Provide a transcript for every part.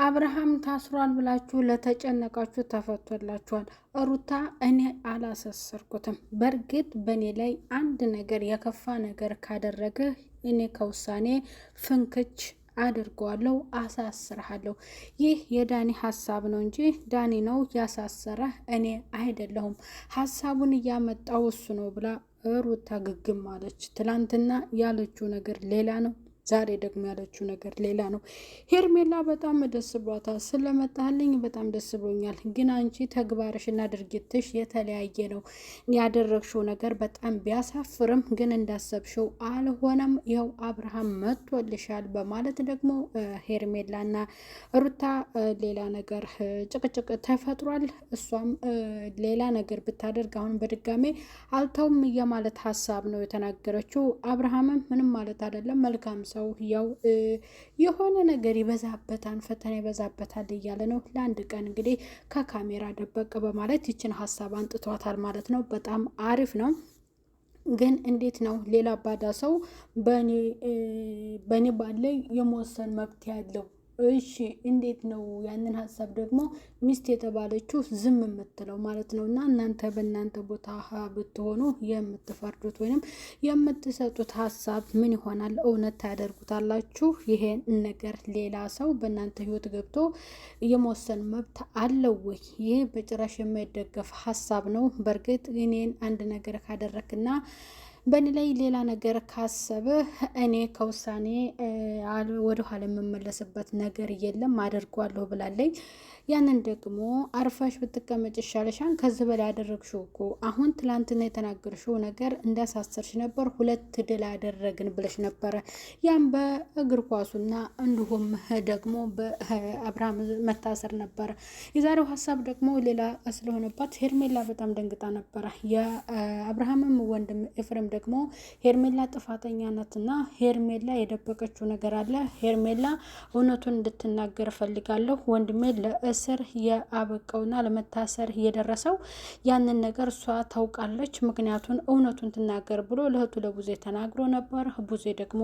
አብርሃም ታስሯል ብላችሁ ለተጨነቃችሁ ተፈቶላችኋል። ሩታ እኔ አላሳሰርኩትም። በእርግጥ በእኔ ላይ አንድ ነገር የከፋ ነገር ካደረገ እኔ ከውሳኔ ፍንክች አድርገዋለሁ፣ አሳስርሃለሁ። ይህ የዳኒ ሀሳብ ነው እንጂ ዳኒ ነው ያሳሰረ፣ እኔ አይደለሁም። ሀሳቡን እያመጣው እሱ ነው ብላ ሩታ ግግም አለች። ትላንትና ያለችው ነገር ሌላ ነው፣ ዛሬ ደግሞ ያለችው ነገር ሌላ ነው። ሄርሜላ በጣም ደስ ብሏታል። ስለመጣልኝ በጣም ደስ ብሎኛል። ግን አንቺ ተግባርሽና ድርጊትሽ የተለያየ ነው። ያደረግሽው ነገር በጣም ቢያሳፍርም ግን እንዳሰብሽው አልሆነም። ያው አብርሃም መጥቶልሻል በማለት ደግሞ ሄርሜላና ሩታ ሌላ ነገር ጭቅጭቅ ተፈጥሯል። እሷም ሌላ ነገር ብታደርግ አሁን በድጋሜ አልተውም የማለት ሀሳብ ነው የተናገረችው። አብርሃምም ምንም ማለት አይደለም፣ መልካም ሰው ያው የሆነ ነገር ይበዛበታል፣ ፈተና ይበዛበታል እያለ ነው። ለአንድ ቀን እንግዲህ ከካሜራ ደበቅ በማለት ይችን ሀሳብ አንጥቷታል ማለት ነው። በጣም አሪፍ ነው። ግን እንዴት ነው ሌላ ባዳ ሰው በእኔ ባለ የመወሰን መብት ያለው? እሺ እንዴት ነው ያንን ሀሳብ ደግሞ ሚስት የተባለችው ዝም የምትለው ማለት ነው? እና እናንተ በእናንተ ቦታ ብትሆኑ የምትፈርዱት ወይንም የምትሰጡት ሀሳብ ምን ይሆናል? እውነት ታደርጉታላችሁ? ይሄን ነገር ሌላ ሰው በእናንተ ህይወት ገብቶ የመወሰን መብት አለው ወይ? ይህ በጭራሽ የማይደገፍ ሀሳብ ነው። በእርግጥ እኔን አንድ ነገር ካደረክና በእኔ ላይ ሌላ ነገር ካሰበ እኔ ከውሳኔ ወደ ኋላ የምመለስበት ነገር የለም፣ አደርጓለሁ ብላለኝ። ያንን ደግሞ አርፋሽ ብትቀመጭ ይሻለሻል። ከዚህ በላይ ያደረግሽው እኮ አሁን ትላንትና የተናገርሽው ነገር እንዳሳሰርሽ ነበር። 2 ድል አደረግን ብለሽ ነበረ። ያም በእግር ኳሱና እንዲሁም ደግሞ በአብርሃም መታሰር ነበረ። የዛሬው ሀሳብ ደግሞ ሌላ ስለሆነባት ሄርሜላ በጣም ደንግጣ ነበረ። የአብርሃምም ወንድም ኤፍሬም ደግሞ ሄርሜላ ጥፋተኛ ናትና ሄርሜላ የደበቀችው ነገር አለ። ሄርሜላ እውነቱን እንድትናገር እፈልጋለሁ። ወንድሜ ለእስር የአበቀውና ለመታሰር የደረሰው ያንን ነገር እሷ ታውቃለች። ምክንያቱን እውነቱን ትናገር ብሎ ለእህቱ ለቡዜ ተናግሮ ነበር። ቡዜ ደግሞ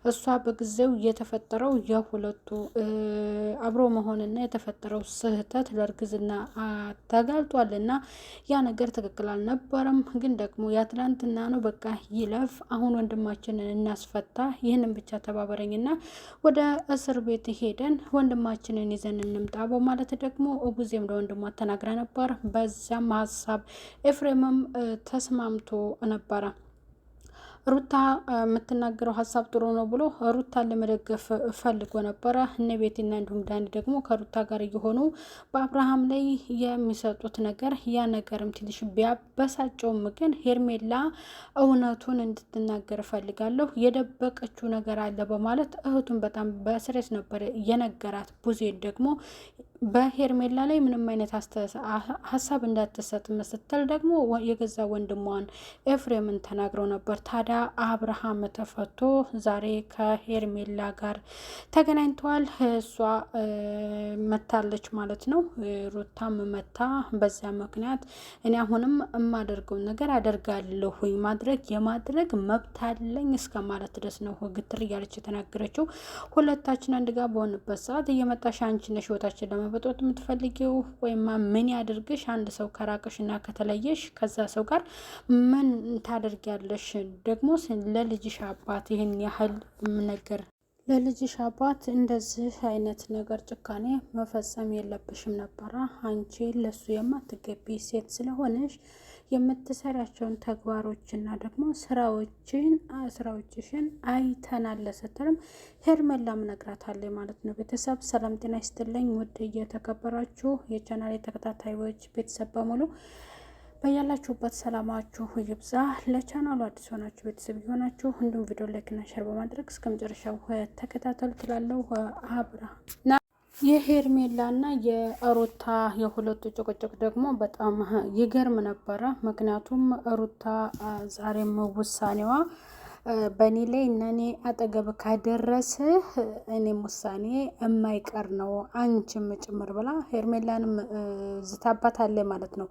እሷ በጊዜው የተፈጠረው የሁለቱ አብሮ መሆንና የተፈጠረው ስህተት ለእርግዝና ተጋልጧልና ያ ነገር ትክክል አልነበረም። ግን ደግሞ ያትላንትና ነው በቃ ይለፍ። አሁን ወንድማችንን እናስፈታ፣ ይህንን ብቻ ተባበረኝና ወደ እስር ቤት ሄደን ወንድማችንን ይዘን እንምጣ በማለት ደግሞ ቡዜም ለወንድሟ ተናግራ ነበር። በዛም ሀሳብ ኤፍሬምም ተስማምቶ ነበረ። ሩታ የምትናገረው ሀሳብ ጥሩ ነው ብሎ ሩታን ለመደገፍ ፈልጎ ነበረ። እነ ቤቲና እንዲሁም ዳኒ ደግሞ ከሩታ ጋር እየሆኑ በአብርሃም ላይ የሚሰጡት ነገር ያ ነገርም ትንሽ ቢያበሳጨውም ግን ሄርሜላ እውነቱን እንድትናገር ፈልጋለሁ፣ የደበቀችው ነገር አለ በማለት እህቱን በጣም በስሬት ነበር የነገራት። ቡዜን ደግሞ በሄርሜላ ላይ ምንም አይነት ሀሳብ እንዳትሰጥ ስትል ደግሞ የገዛ ወንድሟን ኤፍሬምን ተናግረው ነበር። ታዲያ አብርሃም ተፈቶ ዛሬ ከሄርሜላ ጋር ተገናኝተዋል። እሷ መታለች ማለት ነው፣ ሩታም መታ። በዚያ ምክንያት እኔ አሁንም የማደርገውን ነገር አደርጋለሁኝ፣ የማድረግ መብት አለኝ እስከ ማለት ድረስ ነው ግትር እያለች የተናገረችው። ሁለታችን አንድ ጋር በሆንበት ሰዓት እየመጣሽ አንቺ ነሽ ህይወታችን ለመበጥበጥ የምትፈልጊው ወይም ምን ያድርግሽ? አንድ ሰው ከራቅሽ እና ከተለየሽ ከዛ ሰው ጋር ምን ታደርጊያለሽ? ደግሞ ለልጅሽ አባት ይህን ያህል ነገር ለልጅሽ አባት እንደዚህ አይነት ነገር ጭካኔ መፈጸም የለብሽም ነበረ። አንቺ ለሱ የማትገቢ ሴት ስለሆነሽ የምትሰራቸውን ተግባሮችና ደግሞ ስራዎችሽን አይተናል ስትልም ሄርሜላም ነግራታለች ማለት ነው። ቤተሰብ ሰላም ጤና ይስጥልኝ። ውድ እየተከበራችሁ የቻናሌ ተከታታዮች ቤተሰብ በሙሉ በያላችሁበት ሰላማችሁ ይብዛ። ለቻናሉ አዲስ ሆናችሁ ቤተሰብ የሆናችሁ እንዲሁም ቪዲዮ ላይክ እና ሼር በማድረግ እስከ መጨረሻው ተከታተሉ ትላለሁ። አብርሃም የሄርሜላና የሩታ የሁለቱ ጭቅጭቅ ደግሞ በጣም ይገርም ነበረ። ምክንያቱም ሩታ ዛሬም ውሳኔዋ በእኔ ላይ እና እኔ አጠገብ ካደረስህ እኔም ውሳኔ የማይቀር ነው አንቺም ጭምር ብላ ሄርሜላንም ዝታባታለች ማለት ነው።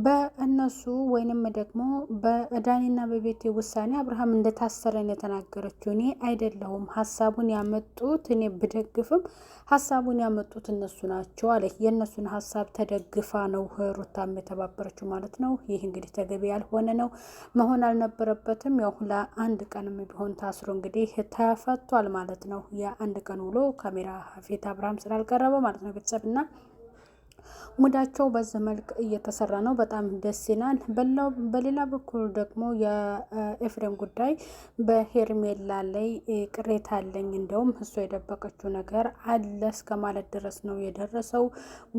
በእነሱ ወይንም ደግሞ በዳኒና በቤቴ ውሳኔ አብርሃም እንደታሰረ ነው የተናገረችው። እኔ አይደለሁም ሀሳቡን ያመጡት፣ እኔ ብደግፍም ሀሳቡን ያመጡት እነሱ ናቸው አለ። የእነሱን ሀሳብ ተደግፋ ነው ሩታም የተባበረችው ማለት ነው። ይህ እንግዲህ ተገቢ ያልሆነ ነው፣ መሆን አልነበረበትም። ያው ለአንድ ቀንም ቢሆን ታስሮ እንግዲህ ተፈቷል ማለት ነው። የአንድ ቀን ውሎ ካሜራ ፊት አብርሃም ስላልቀረበ ማለት ነው። ቤተሰብና ሙዳቸው በዚህ መልክ እየተሰራ ነው። በጣም ደስ ይላል። በሌላ በኩል ደግሞ የኤፍሬም ጉዳይ በሄርሜላ ላይ ቅሬታ አለኝ፣ እንደውም እሱ የደበቀችው ነገር አለ እስከ ማለት ድረስ ነው የደረሰው።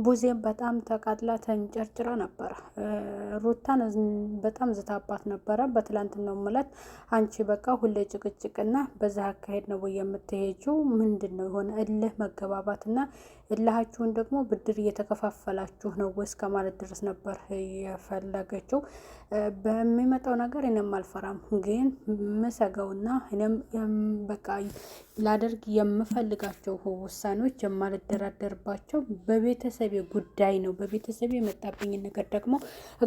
ቡዜም በጣም ተቃጥላ ተንጨርጭራ ነበረ። ሩታን በጣም ዝታባት ነበረ። በትላንትናው ዕለት አንቺ በቃ ሁሌ ጭቅጭቅና በዛ አካሄድ ነው የምትሄጂው፣ ምንድን ነው የሆነ እልህ መገባባትና እልሃችሁን ደግሞ ብድር እየተከፋፈላችሁ ነው እስከ ማለት ድረስ ነበር የፈለገችው። በሚመጣው ነገር እኔም አልፈራም፣ ግን ምሰገውና እኔም በቃ ላደርግ የምፈልጋቸው ውሳኔዎች የማልደራደርባቸው በቤተሰቤ ጉዳይ ነው። በቤተሰቤ የመጣብኝ ነገር ደግሞ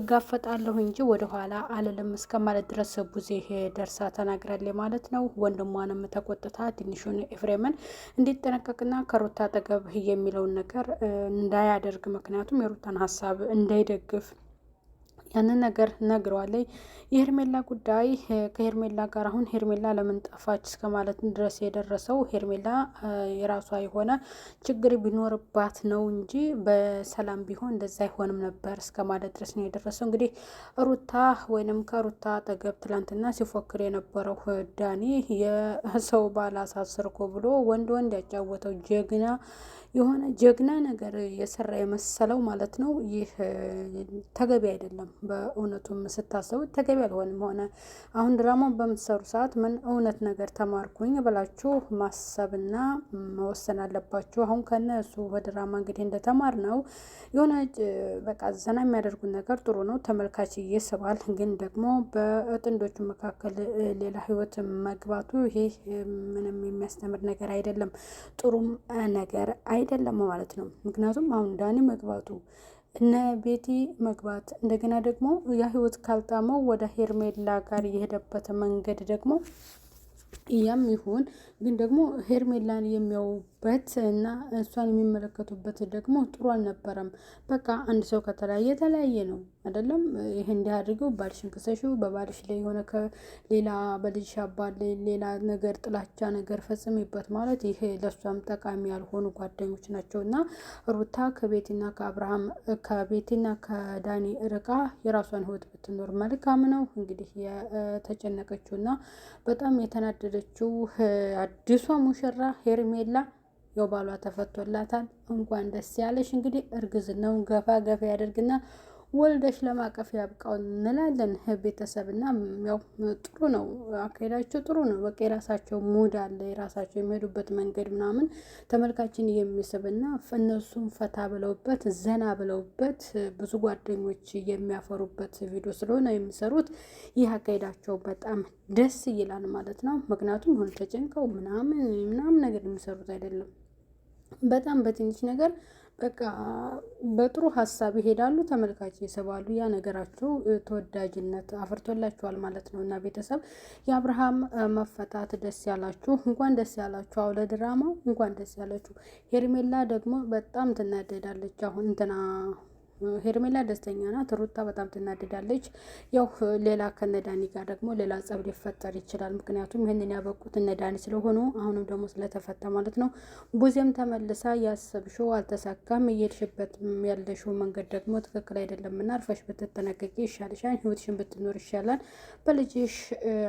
እጋፈጣለሁ እንጂ ወደኋላ አልልም እስከ ማለት ድረስ ቡዜ ደርሳ ተናግራለች ማለት ነው። ወንድሟንም ተቆጥታ ትንሹን ኤፍሬምን እንዲጠነቀቅና ከሩታ አጠገብ የሚለውን ነገር እንዳያደርግ፣ ምክንያቱም የሩታን ሀሳብ እንዳይደግፍ ያንን ነገር ነግረዋለች። የሄርሜላ ጉዳይ ከሄርሜላ ጋር አሁን ሄርሜላ ለምን ጠፋች እስከ ማለት ድረስ የደረሰው ሄርሜላ የራሷ የሆነ ችግር ቢኖርባት ነው እንጂ በሰላም ቢሆን እንደዛ አይሆንም ነበር እስከ ማለት ድረስ ነው የደረሰው። እንግዲህ ሩታ ወይንም ከሩታ አጠገብ ትላንትና ሲፎክር የነበረው ዳኒ የሰው ባል አሳስርኮ ብሎ ወንድ ያጫወተው ጀግና የሆነ ጀግና ነገር የሰራ የመሰለው ማለት ነው። ይህ ተገቢ አይደለም። በእውነቱም ስታሰቡት ተገቢ አልሆንም ሆነ። አሁን ድራማውን በምትሰሩ ሰዓት ምን እውነት ነገር ተማርኩኝ ብላችሁ ማሰብና መወሰን አለባችሁ። አሁን ከነሱ በድራማ እንግዲህ እንደተማር ነው የሆነ በቃ ዘና የሚያደርጉት ነገር ጥሩ ነው፣ ተመልካች ይስባል። ግን ደግሞ በጥንዶቹ መካከል ሌላ ህይወት መግባቱ ይሄ ምንም የሚያስተምር ነገር አይደለም፣ ጥሩም ነገር አይደለም ማለት ነው። ምክንያቱም አሁን ዳኒ መግባቱ እነ ቤቲ መግባት እንደገና ደግሞ ያ ህይወት ካልጣመው ወደ ሄርሜላ ጋር የሄደበት መንገድ ደግሞ ያም ይሁን ግን ደግሞ ሄርሜላን የሚያዩበት እና እሷን የሚመለከቱበት ደግሞ ጥሩ አልነበረም። በቃ አንድ ሰው ከተለያየ የተለያየ ነው አይደለም። ይሄ እንዲህ አድርገው ባልሽን ክሰሽው በባልሽ ላይ የሆነ ከሌላ በልጅሽ አባል ሌላ ነገር ጥላቻ ነገር ፈጽሚበት ማለት ይሄ ለእሷም ጠቃሚ ያልሆኑ ጓደኞች ናቸው። እና ሩታ ከቤትና ከአብርሃም ከቤትና ከዳኒ ርቃ የራሷን ህይወት ብትኖር መልካም ነው። እንግዲህ የተጨነቀችው እና በጣም የተናደደችው አዲሷ ሙሽራ ሄርሜላ ያው ባሏ ተፈቶላታል። እንኳን ደስ ያለሽ። እንግዲህ እርግዝናውን ገፋ ገፋ ያደርግና ወልደሽ ለማቀፍ ያብቃው እንላለን ቤተሰብና ያው ጥሩ ነው፣ አካሄዳቸው ጥሩ ነው። በቃ የራሳቸው ሙድ አለ፣ የራሳቸው የሚሄዱበት መንገድ ምናምን ተመልካችን የሚስብና እነሱም ፈታ ብለውበት ዘና ብለውበት ብዙ ጓደኞች የሚያፈሩበት ቪዲዮ ስለሆነ የሚሰሩት ይህ አካሄዳቸው በጣም ደስ ይላል ማለት ነው። ምክንያቱም ሁሉ ተጨንቀው ምናምን ነገር የሚሰሩት አይደለም። በጣም በትንሽ ነገር በቃ በጥሩ ሀሳብ ይሄዳሉ፣ ተመልካች ይስባሉ። ያ ነገራቸው ተወዳጅነት አፍርቶላችኋል ማለት ነው። እና ቤተሰብ የአብርሃም መፈታት ደስ ያላችሁ፣ እንኳን ደስ ያላችሁ። አውለ ድራማው እንኳን ደስ ያላችሁ። ሄርሜላ ደግሞ በጣም ትናደዳለች። አሁን ሄርሜላ ደስተኛ ናት። ሩታ በጣም ትናደዳለች። ያው ሌላ ከነዳኒ ጋር ደግሞ ሌላ ጸብ ሊፈጠር ይችላል። ምክንያቱም ይህንን ያበቁት እነዳኒ ስለሆኑ አሁንም ደግሞ ስለተፈታ ማለት ነው። ቡዜም ተመልሳ ያሰብሽው አልተሳካም፣ እየሄድሽበት ያለሽው መንገድ ደግሞ ትክክል አይደለም እና አርፈሽ ብትጠነቀቂ ይሻልሻል፣ ህይወትሽን ብትኖር ይሻላል። በልጅሽ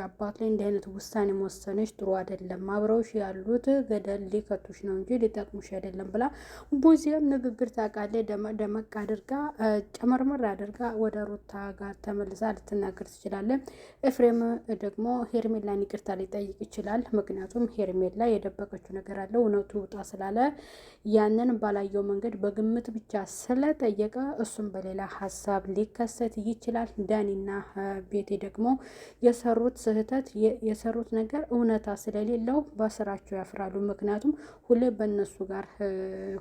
አባት ላይ እንዲህ አይነት ውሳኔ መወሰንሽ ጥሩ አይደለም። አብረውሽ ያሉት ገደል ሊከቱሽ ነው እንጂ ሊጠቅሙሽ አይደለም ብላ ቡዜም ንግግር ታውቃለች ደመቅ አድርጋ ጨመርመር አድርጋ ወደ ሩታ ጋር ተመልሳ ልትናገር ትችላለች። ኤፍሬም ደግሞ ሄርሜላን ይቅርታ ሊጠይቅ ይችላል። ምክንያቱም ሄርሜላ የደበቀችው ነገር አለ እውነቱ ውጣ ስላለ ያንን ባላየው መንገድ በግምት ብቻ ስለጠየቀ እሱም በሌላ ሀሳብ ሊከሰት ይችላል። ዳኒና ቤቴ ደግሞ የሰሩት ስህተት የሰሩት ነገር እውነታ ስለሌለው በስራቸው ያፍራሉ። ምክንያቱም ሁሌ በእነሱ ጋር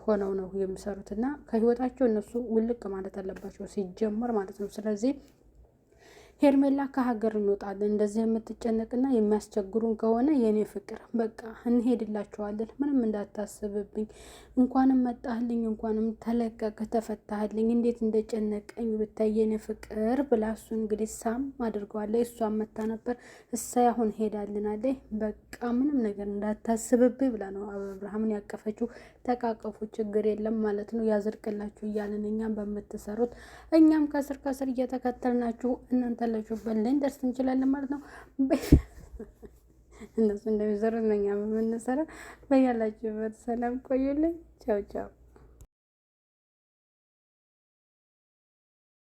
ሆነው ነው የሚሰሩት እና ከህይወታቸው እነሱ ውልቅ ማለት አለባቸው ሲጀመር ማለት ነው። ስለዚህ ሄርሜላ ከሀገር እንወጣለን እንደዚህ የምትጨነቅና የሚያስቸግሩን ከሆነ የኔ ፍቅር በቃ እንሄድላቸዋለን፣ ምንም እንዳታስብብኝ፣ እንኳንም መጣህልኝ፣ እንኳንም ተለቀቅ ተፈታህልኝ፣ እንዴት እንደጨነቀኝ ብታይ የኔ ፍቅር ብላ እሱ እንግዲህ ሳም አድርገዋለች። እሷን መታ ነበር እሳይ አሁን ሄዳልናለች፣ በቃ ምንም ነገር እንዳታስብብኝ ብላ ነው አብርሃምን ያቀፈችው። ተቃቀፉ ችግር የለም ማለት ነው፣ ያዝርቅላችሁ እያለን እኛም በምትሰሩት እኛም ከስር ከስር እየተከተልናችሁ እናንተ ያላችሁበት ልንደርስ እንችላለን ማለት ነው። እነሱ እንደሚሰሩት ነው እኛም የምንሰራ። በያላችሁበት ሰላም ቆዩልኝ። ቻው ቻው።